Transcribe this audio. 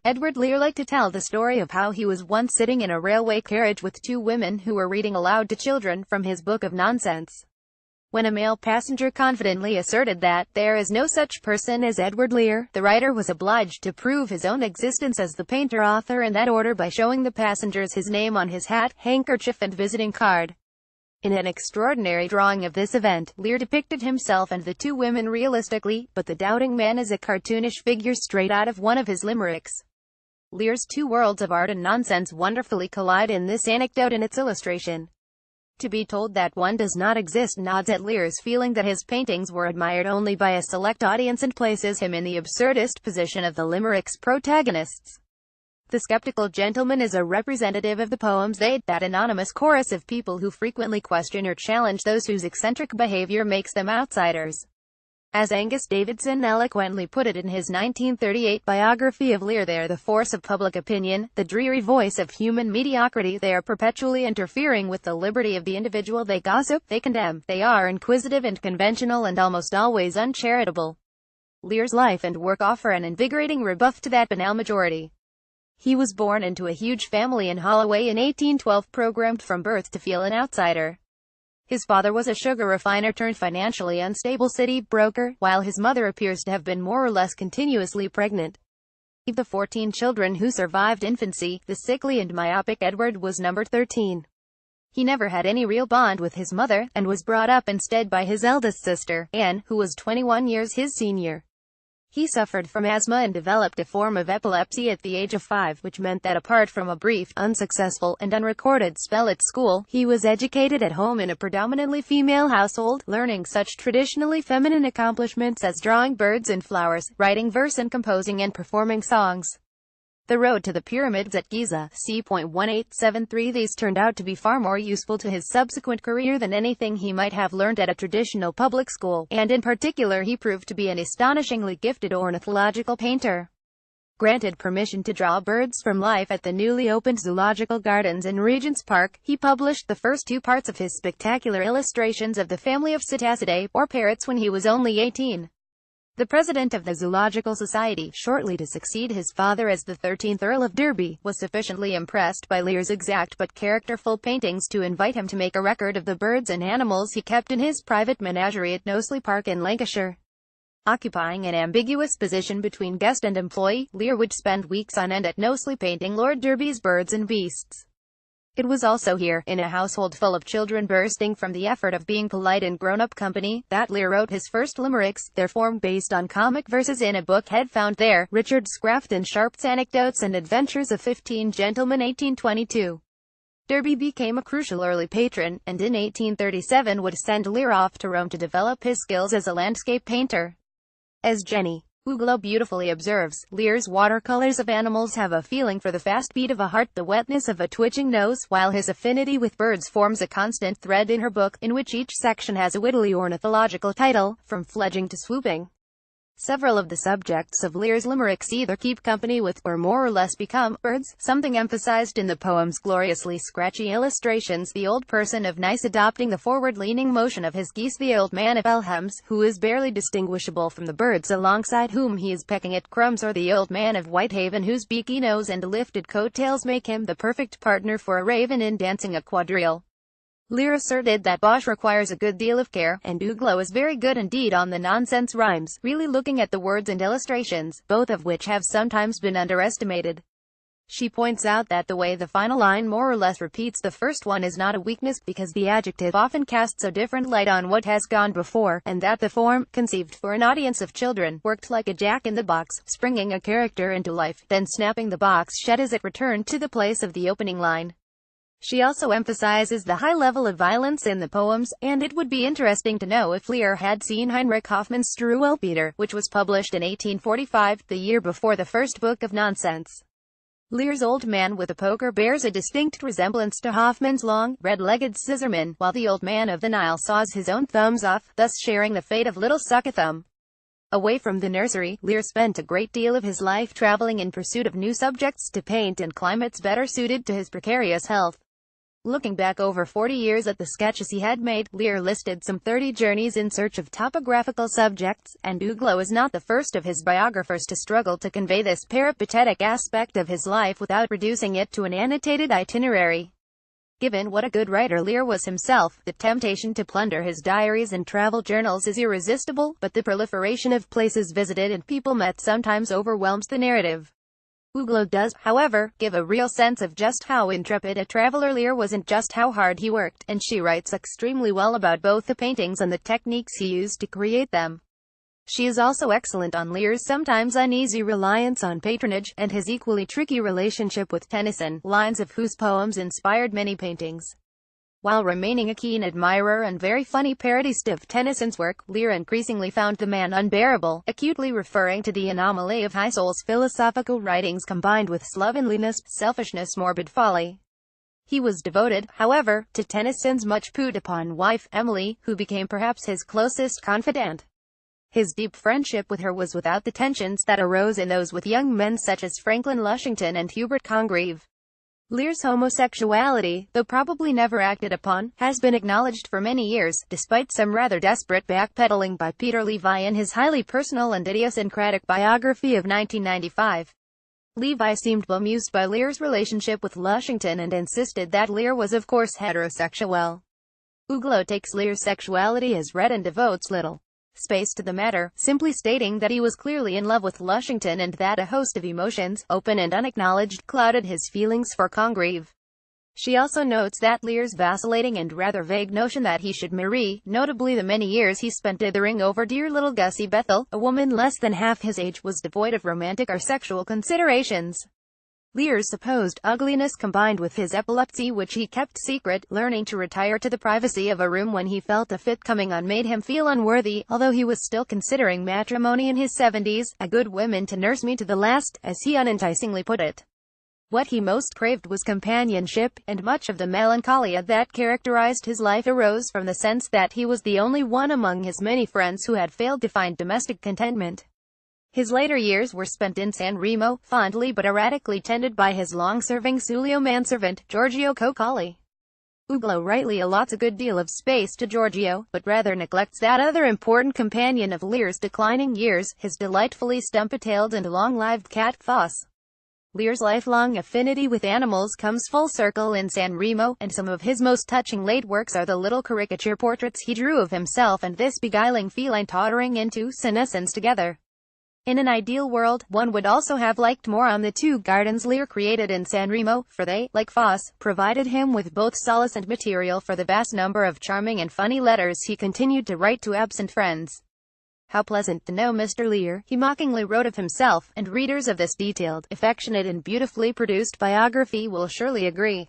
Edward Lear liked to tell the story of how he was once sitting in a railway carriage with two women who were reading aloud to children from his book of nonsense. When a male passenger confidently asserted that there is no such person as Edward Lear, the writer was obliged to prove his own existence as the painter-author in that order by showing the passengers his name on his hat, handkerchief and visiting card. In an extraordinary drawing of this event, Lear depicted himself and the two women realistically, but the doubting man as a cartoonish figure straight out of one of his limericks. Lear's two worlds of art and nonsense wonderfully collide in this anecdote and its illustration. To be told that one does not exist nods at Lear's feeling that his paintings were admired only by a select audience and places him in the absurdist position of the limerick's protagonists. The skeptical gentleman is a representative of the poem's they, that anonymous chorus of people who frequently question or challenge those whose eccentric behavior makes them outsiders. As Angus Davidson eloquently put it in his 1938 biography of Lear, they're the force of public opinion, the dreary voice of human mediocrity. They are perpetually interfering with the liberty of the individual. They gossip, they condemn, they are inquisitive and conventional and almost always uncharitable. Lear's life and work offer an invigorating rebuff to that banal majority. He was born into a huge family in Holloway in 1812, programmed from birth to feel an outsider. His father was a sugar refiner turned financially unstable city broker, while his mother appears to have been more or less continuously pregnant. Of the 14 children who survived infancy, the sickly and myopic Edward was number 13. He never had any real bond with his mother, and was brought up instead by his eldest sister, Anne, who was 21 years his senior. He suffered from asthma and developed a form of epilepsy at the age of 5, which meant that apart from a brief, unsuccessful, and unrecorded spell at school, he was educated at home in a predominantly female household, learning such traditionally feminine accomplishments as drawing birds and flowers, writing verse and composing and performing songs. The road to the pyramids at Giza, c.1873. These turned out to be far more useful to his subsequent career than anything he might have learned at a traditional public school, and in particular he proved to be an astonishingly gifted ornithological painter. Granted permission to draw birds from life at the newly opened zoological gardens in Regent's Park, he published the first two parts of his spectacular illustrations of the family of Psittacidae, or parrots, when he was only 18. The president of the Zoological Society, shortly to succeed his father as the 13th Earl of Derby, was sufficiently impressed by Lear's exact but characterful paintings to invite him to make a record of the birds and animals he kept in his private menagerie at Knowsley Park in Lancashire. Occupying an ambiguous position between guest and employee, Lear would spend weeks on end at Knowsley painting Lord Derby's birds and beasts. It was also here, in a household full of children bursting from the effort of being polite in grown-up company, that Lear wrote his first limericks, their form based on comic verses in a book head found there, Richard Scrafton Sharp's Anecdotes and Adventures of 15 Gentlemen, 1822. Derby became a crucial early patron, and in 1837 would send Lear off to Rome to develop his skills as a landscape painter. As Jenny Uglow beautifully observes, Lear's watercolors of animals have a feeling for the fast beat of a heart, the wetness of a twitching nose, while his affinity with birds forms a constant thread in her book, in which each section has a wittily ornithological title, from fledging to swooping. Several of the subjects of Lear's limericks either keep company with, or more or less become, birds, something emphasized in the poem's gloriously scratchy illustrations, the old person of Nice adopting the forward-leaning motion of his geese, the old man of Elmhams, who is barely distinguishable from the birds alongside whom he is pecking at crumbs, or the old man of Whitehaven whose beaky nose and lifted coat-tails make him the perfect partner for a raven in dancing a quadrille. Lear asserted that Bosch requires a good deal of care, and Uglow is very good indeed on the nonsense rhymes, really looking at the words and illustrations, both of which have sometimes been underestimated. She points out that the way the final line more or less repeats the first one is not a weakness, because the adjective often casts a different light on what has gone before, and that the form, conceived for an audience of children, worked like a jack-in-the-box, springing a character into life, then snapping the box shut as it returned to the place of the opening line. She also emphasizes the high level of violence in the poems, and it would be interesting to know if Lear had seen Heinrich Hoffmann's Struwwelpeter, which was published in 1845, the year before the first book of nonsense. Lear's Old Man with a Poker bears a distinct resemblance to Hoffmann's long, red-legged scissorman, while the Old Man of the Nile saws his own thumbs off, thus sharing the fate of Little Suck-a-Thumb. Away from the nursery, Lear spent a great deal of his life traveling in pursuit of new subjects to paint and climates better suited to his precarious health. Looking back over 40 years at the sketches he had made, Lear listed some 30 journeys in search of topographical subjects, and Uglo is not the first of his biographers to struggle to convey this peripatetic aspect of his life without reducing it to an annotated itinerary. Given what a good writer Lear was himself, the temptation to plunder his diaries and travel journals is irresistible, but the proliferation of places visited and people met sometimes overwhelms the narrative. Uglo does, however, give a real sense of just how intrepid a traveler Lear was and just how hard he worked, and she writes extremely well about both the paintings and the techniques he used to create them. She is also excellent on Lear's sometimes uneasy reliance on patronage, and his equally tricky relationship with Tennyson, lines of whose poems inspired many paintings. While remaining a keen admirer and very funny parodist of Tennyson's work, Lear increasingly found the man unbearable, acutely referring to the anomaly of Husserl's philosophical writings combined with slovenliness, selfishness, morbid folly. He was devoted, however, to Tennyson's much put-upon wife, Emily, who became perhaps his closest confidant. His deep friendship with her was without the tensions that arose in those with young men such as Franklin Lushington and Hubert Congreve. Lear's homosexuality, though probably never acted upon, has been acknowledged for many years, despite some rather desperate backpedaling by Peter Levi in his highly personal and idiosyncratic biography of 1995. Levi seemed bemused by Lear's relationship with Lushington and insisted that Lear was of course heterosexual. Uglo takes Lear's sexuality as read and devotes little space to the matter, simply stating that he was clearly in love with Lushington and that a host of emotions, open and unacknowledged, clouded his feelings for Congreve. She also notes that Lear's vacillating and rather vague notion that he should marry, notably the many years he spent dithering over dear little Gussie Bethel, a woman less than half his age, was devoid of romantic or sexual considerations. Lear's supposed ugliness combined with his epilepsy, which he kept secret, learning to retire to the privacy of a room when he felt a fit coming on, made him feel unworthy, although he was still considering matrimony in his 70s, a good woman to nurse me to the last, as he unenticingly put it. What he most craved was companionship, and much of the melancholia that characterized his life arose from the sense that he was the only one among his many friends who had failed to find domestic contentment. His later years were spent in San Remo, fondly but erratically tended by his long-serving Sullio manservant, Giorgio Cocali. Uglo rightly allots a good deal of space to Giorgio, but rather neglects that other important companion of Lear's declining years, his delightfully stump-tailed and long-lived cat, Foss. Lear's lifelong affinity with animals comes full circle in San Remo, and some of his most touching late works are the little caricature portraits he drew of himself and this beguiling feline tottering into senescence together. In an ideal world, one would also have liked more on the two gardens Lear created in San Remo, for they, like Foss, provided him with both solace and material for the vast number of charming and funny letters he continued to write to absent friends. "How pleasant to know Mr. Lear," he mockingly wrote of himself, and readers of this detailed, affectionate and beautifully produced biography will surely agree.